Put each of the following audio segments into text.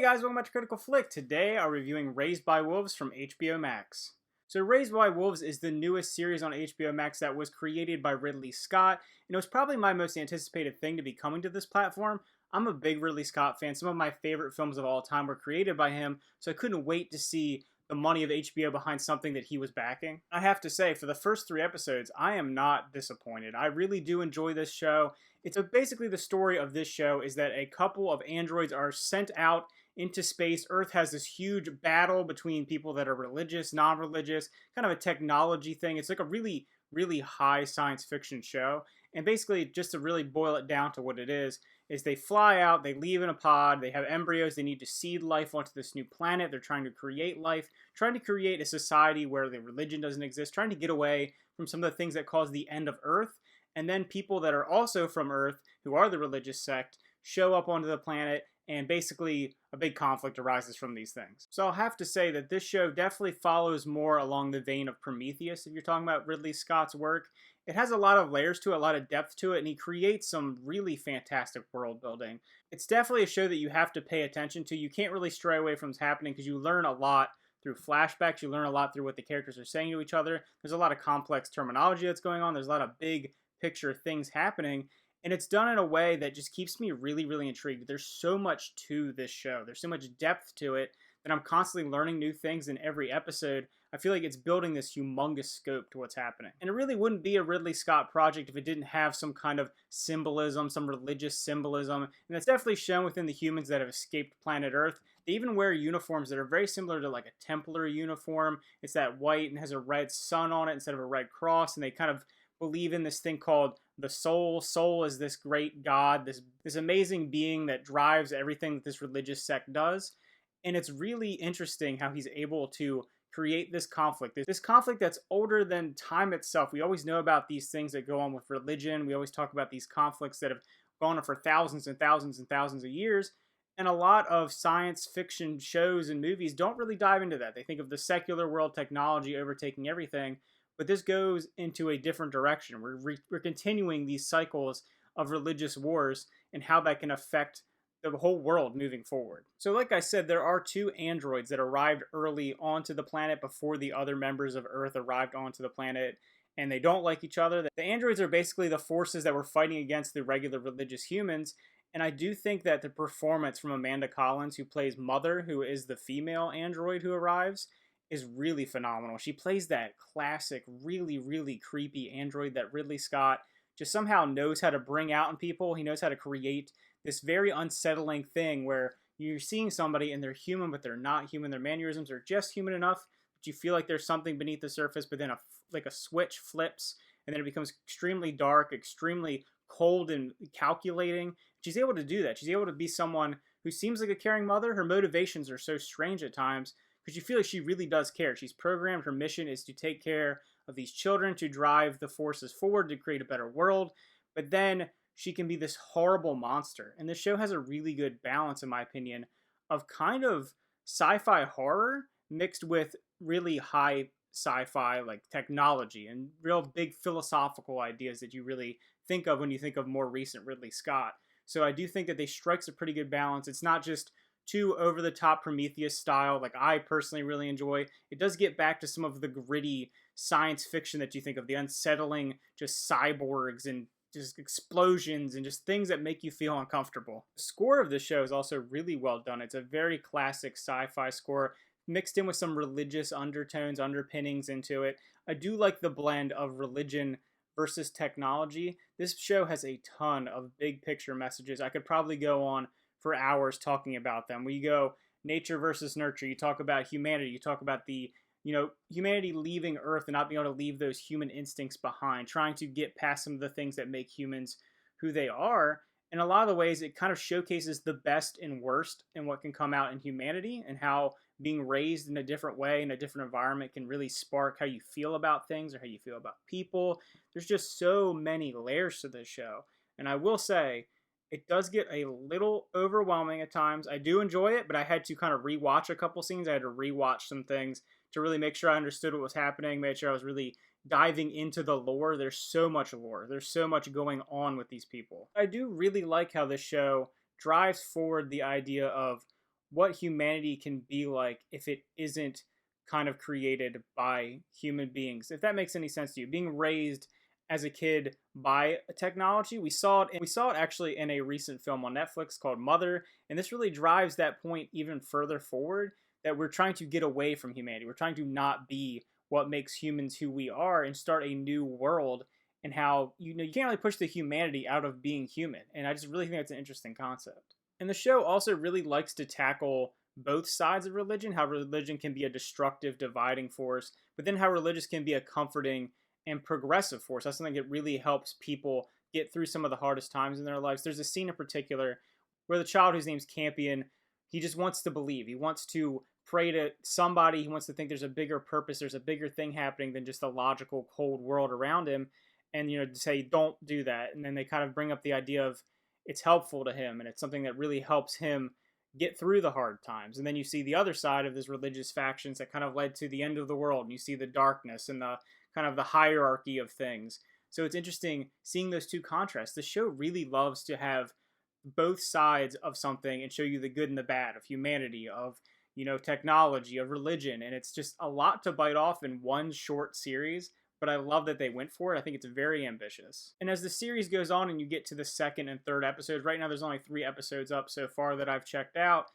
Hey guys, welcome back to Critical Flick. Today I'm reviewing Raised by Wolves from HBO Max. So Raised by Wolves is the newest series on HBO Max that was created by Ridley Scott, and it was probably my most anticipated thing to be coming to this platform. I'm a big Ridley Scott fan. Some of my favorite films of all time were created by him, so I couldn't wait to see the money of HBO behind something that he was backing. I have to say, for the first 3 episodes, I am not disappointed. I really do enjoy this show. Basically the story of this show is that a couple of androids are sent out into space. Earth has this huge battle between people that are religious, non-religious, kind of a technology thing. It's like a really, really high science fiction show. And basically, just to really boil it down to what it is they fly out, they leave in a pod, they have embryos, they need to seed life onto this new planet, they're trying to create life, trying to create a society where the religion doesn't exist, trying to get away from some of the things that cause the end of Earth. And then people that are also from Earth, who are the religious sect, show up onto the planet, and basically a big conflict arises from these things. So I'll have to say that this show definitely follows more along the vein of Prometheus, if you're talking about Ridley Scott's work. It has a lot of layers to it, a lot of depth to it, and he creates some really fantastic world building. It's definitely a show that you have to pay attention to. You can't really stray away from what's happening because you learn a lot through flashbacks. You learn a lot through what the characters are saying to each other. There's a lot of complex terminology that's going on. There's a lot of big picture things happening. And it's done in a way that just keeps me really, really intrigued. There's so much to this show. There's so much depth to it that I'm constantly learning new things in every episode. I feel like it's building this humongous scope to what's happening. And it really wouldn't be a Ridley Scott project if it didn't have some kind of symbolism, some religious symbolism. And that's definitely shown within the humans that have escaped planet Earth. They even wear uniforms that are very similar to like a Templar uniform. It's that white and has a red sun on it instead of a red cross. And they kind of believe in this thing called the soul. Soul is this great god, this amazing being that drives everything that this religious sect does. And it's really interesting how he's able to create this conflict that's older than time itself. We always know about these things that go on with religion. We always talk about these conflicts that have gone on for thousands and thousands and thousands of years. And a lot of science fiction shows and movies don't really dive into that. They think of the secular world, technology overtaking everything. But this goes into a different direction. We're continuing these cycles of religious wars and how that can affect the whole world moving forward. So like I said, there are 2 androids that arrived early onto the planet before the other members of Earth arrived onto the planet, and they don't like each other. The androids are basically the forces that were fighting against the regular religious humans, and I do think that the performance from Amanda Collins, who plays Mother, who is the female android who arrives, is really phenomenal. She plays that classic, really, really creepy android that Ridley Scott just somehow knows how to bring out in people. He knows how to create this very unsettling thing where you're seeing somebody and they're human, but they're not human. Their mannerisms are just human enough that you feel like there's something beneath the surface, but then like a switch flips, and then it becomes extremely dark, extremely cold and calculating. She's able to do that. She's able to be someone who seems like a caring mother. Her motivations are so strange at times, because you feel like she really does care. She's programmed. Her mission is to take care of these children, to drive the forces forward, to create a better world. But then she can be this horrible monster. And the show has a really good balance, in my opinion, of kind of sci-fi horror mixed with really high sci-fi like technology and real big philosophical ideas that you really think of when you think of more recent Ridley Scott. So I do think that they strike a pretty good balance. It's not just too over-the-top Prometheus style, like I personally really enjoy. It does get back to some of the gritty science fiction that you think of, the unsettling just cyborgs and just explosions and just things that make you feel uncomfortable. The score of this show is also really well done. It's a very classic sci-fi score mixed in with some religious undertones, underpinnings into it. I do like the blend of religion versus technology. This show has a ton of big picture messages. I could probably go on for hours talking about them. We go nature versus nurture. You talk about humanity. You talk about the, humanity leaving Earth and not being able to leave those human instincts behind, trying to get past some of the things that make humans who they are. In a lot of the ways, it kind of showcases the best and worst in what can come out in humanity, and how being raised in a different way, in a different environment, can really spark how you feel about things or how you feel about people. There's just so many layers to this show. And I will say, it does get a little overwhelming at times. I do enjoy it, but I had to kind of rewatch a couple scenes. I had to rewatch some things to really make sure I understood what was happening, made sure I was really diving into the lore. There's so much lore. There's so much going on with these people. I do really like how this show drives forward the idea of what humanity can be like if it isn't kind of created by human beings. If that makes any sense to you, being raised as a kid by technology, we saw it actually in a recent film on Netflix called Mother, and this really drives that point even further forward, that we're trying to get away from humanity. We're trying to not be what makes humans who we are and start a new world, and how you can't really push the humanity out of being human. And I just really think that's an interesting concept. And the show also really likes to tackle both sides of religion, how religion can be a destructive, dividing force, but then how religious can be a comforting and progressive force. That's something that really helps people get through some of the hardest times in their lives. There's a scene in particular where the child, whose name's Campion, he just wants to believe. He wants to pray to somebody. He wants to think there's a bigger purpose, there's a bigger thing happening than just the logical, cold world around him. And, to say, don't do that. And then they kind of bring up the idea of it's helpful to him and it's something that really helps him get through the hard times. And then you see the other side of this religious factions that kind of led to the end of the world. And you see the darkness and the kind of the hierarchy of things. So it's interesting seeing those two contrasts. The show really loves to have both sides of something and show you the good and the bad of humanity, of technology, of religion, and it's just a lot to bite off in one short series. But I love that they went for it. I think it's very ambitious. And as the series goes on and you get to the second and third episodes, right now there's only 3 episodes up so far that I've checked out,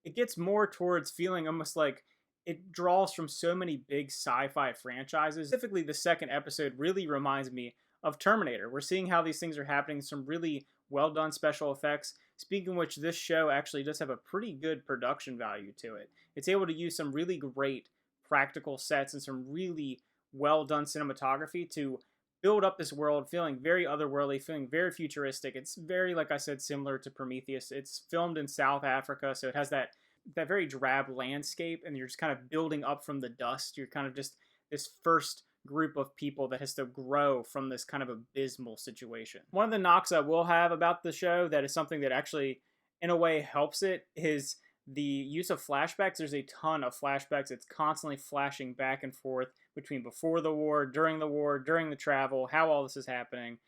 it gets more towards feeling almost like it draws from so many big sci-fi franchises. Specifically, the second episode really reminds me of Terminator. We're seeing how these things are happening, some really well done special effects. Speaking of which, this show actually does have a pretty good production value to it. It's able to use some really great practical sets and some really well done cinematography to build up this world, feeling very otherworldly, feeling very futuristic. It's very, like I said, similar to Prometheus. It's filmed in South Africa, so it has that very drab landscape, and you're just kind of building up from the dust. You're kind of just this first group of people that has to grow from this kind of abysmal situation. One of the knocks I will have about the show that is something that actually, in a way, helps it is the use of flashbacks. There's a ton of flashbacks. It's constantly flashing back and forth between before the war, during the travel, how all this is happening.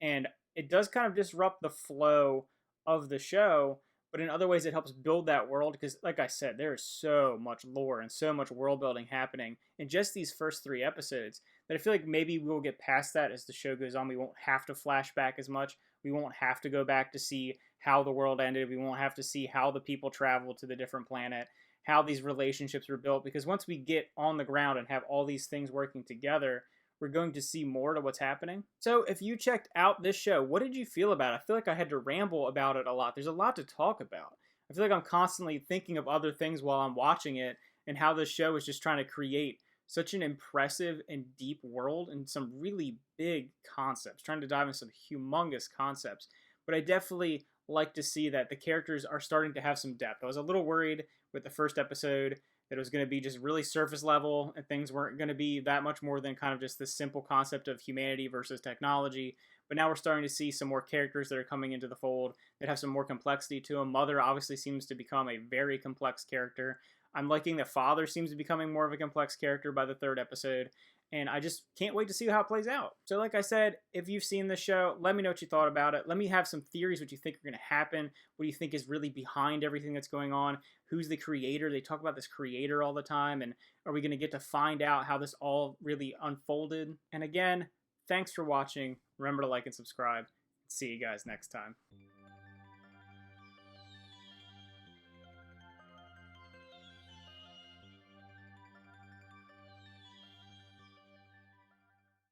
And it does kind of disrupt the flow of the show, but in other ways it helps build that world because, like I said, there is so much lore and so much world building happening in just these first 3 episodes that I feel like maybe we'll get past that as the show goes on. We won't have to flash back as much. We won't have to go back to see how the world ended. We won't have to see how the people traveled to the different planet, how these relationships were built, because once we get on the ground and have all these things working together, we're going to see more to what's happening. So if you checked out this show, what did you feel about it? I feel like I had to ramble about it a lot. There's a lot to talk about. I feel like I'm constantly thinking of other things while I'm watching it and how this show is just trying to create such an impressive and deep world and some really big concepts, trying to dive into some humongous concepts. But I definitely like to see that the characters are starting to have some depth. I was a little worried with the first episode that it was going to be just really surface level and things weren't going to be that much more than kind of just this simple concept of humanity versus technology. But now we're starting to see some more characters that are coming into the fold that have some more complexity to them. Mother obviously seems to become a very complex character. I'm liking that Father seems to be becoming more of a complex character by the 3rd episode. And I just can't wait to see how it plays out. So like I said, if you've seen this show, let me know what you thought about it. Let me have some theories, what you think are going to happen. What do you think is really behind everything that's going on? Who's the creator? They talk about this creator all the time. And are we going to get to find out how this all really unfolded? And again, thanks for watching. Remember to like and subscribe. See you guys next time.